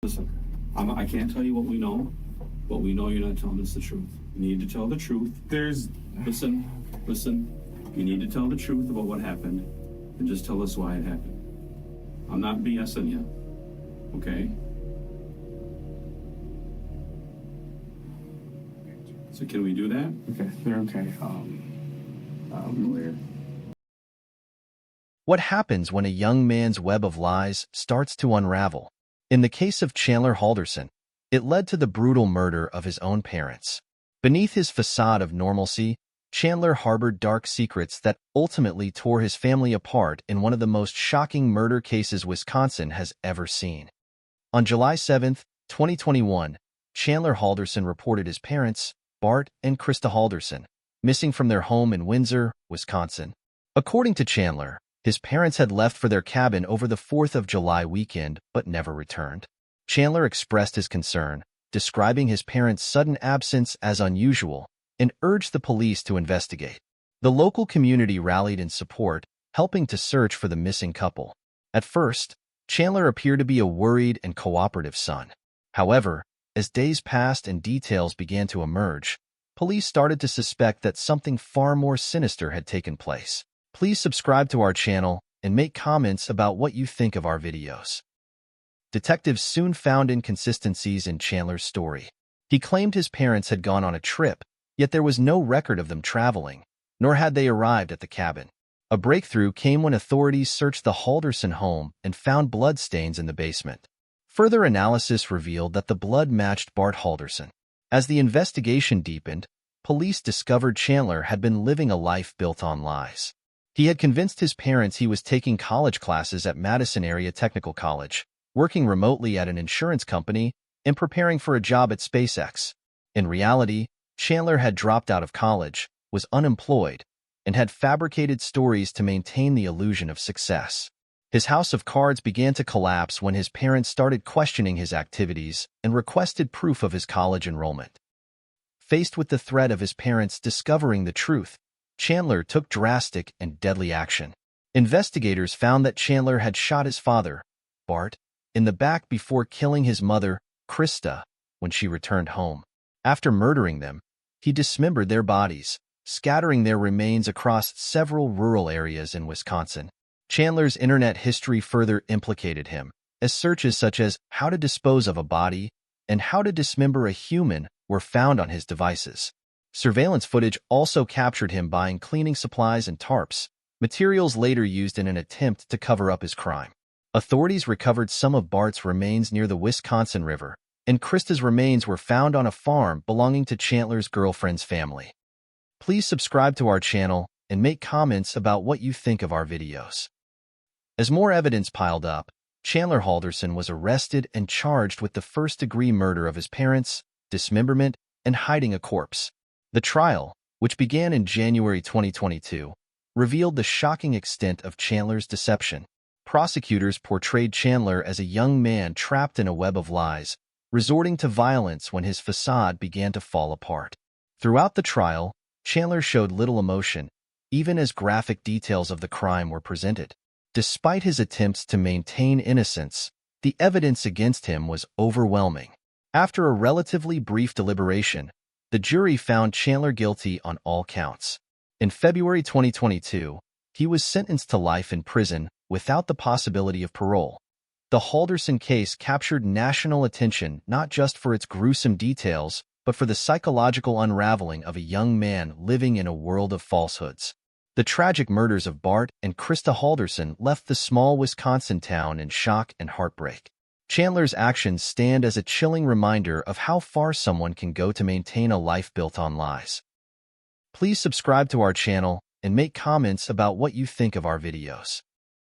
Listen, I can't tell you what we know, but we know you're not telling us the truth. You need to tell the truth. Listen. You need to tell the truth about what happened and just tell us why it happened. I'm not BSing you, okay? So can we do that? Okay, they're okay. Lawyer. What happens when a young man's web of lies starts to unravel? In the case of Chandler Halderson, it led to the brutal murder of his own parents. Beneath his facade of normalcy, Chandler harbored dark secrets that ultimately tore his family apart in one of the most shocking murder cases Wisconsin has ever seen. On July 7, 2021, Chandler Halderson reported his parents, Bart and Krista Halderson, missing from their home in Windsor, Wisconsin. According to Chandler, his parents had left for their cabin over the 4th of July weekend but never returned. Chandler expressed his concern, describing his parents' sudden absence as unusual, and urged the police to investigate. The local community rallied in support, helping to search for the missing couple. At first, Chandler appeared to be a worried and cooperative son. However, as days passed and details began to emerge, police started to suspect that something far more sinister had taken place. Please subscribe to our channel and make comments about what you think of our videos. Detectives soon found inconsistencies in Chandler's story. He claimed his parents had gone on a trip, yet there was no record of them traveling, nor had they arrived at the cabin. A breakthrough came when authorities searched the Halderson home and found bloodstains in the basement. Further analysis revealed that the blood matched Bart Halderson. As the investigation deepened, police discovered Chandler had been living a life built on lies. He had convinced his parents he was taking college classes at Madison Area Technical College, working remotely at an insurance company, and preparing for a job at SpaceX. In reality, Chandler had dropped out of college, was unemployed, and had fabricated stories to maintain the illusion of success. His house of cards began to collapse when his parents started questioning his activities and requested proof of his college enrollment. Faced with the threat of his parents discovering the truth, Chandler took drastic and deadly action. Investigators found that Chandler had shot his father, Bart, in the back before killing his mother, Krista, when she returned home. After murdering them, he dismembered their bodies, scattering their remains across several rural areas in Wisconsin. Chandler's internet history further implicated him, as searches such as "how to dispose of a body" and "how to dismember a human" were found on his devices. Surveillance footage also captured him buying cleaning supplies and tarps, materials later used in an attempt to cover up his crime. Authorities recovered some of Bart's remains near the Wisconsin River, and Krista's remains were found on a farm belonging to Chandler's girlfriend's family. Please subscribe to our channel and make comments about what you think of our videos. As more evidence piled up, Chandler Halderson was arrested and charged with the first-degree murder of his parents, dismemberment, and hiding a corpse. The trial, which began in January 2022, revealed the shocking extent of Chandler's deception. Prosecutors portrayed Chandler as a young man trapped in a web of lies, resorting to violence when his facade began to fall apart. Throughout the trial, Chandler showed little emotion, even as graphic details of the crime were presented. Despite his attempts to maintain innocence, the evidence against him was overwhelming. After a relatively brief deliberation, the jury found Chandler guilty on all counts. In February 2022, he was sentenced to life in prison without the possibility of parole. The Halderson case captured national attention not just for its gruesome details, but for the psychological unraveling of a young man living in a world of falsehoods. The tragic murders of Bart and Krista Halderson left the small Wisconsin town in shock and heartbreak. Chandler's actions stand as a chilling reminder of how far someone can go to maintain a life built on lies. Please subscribe to our channel and make comments about what you think of our videos.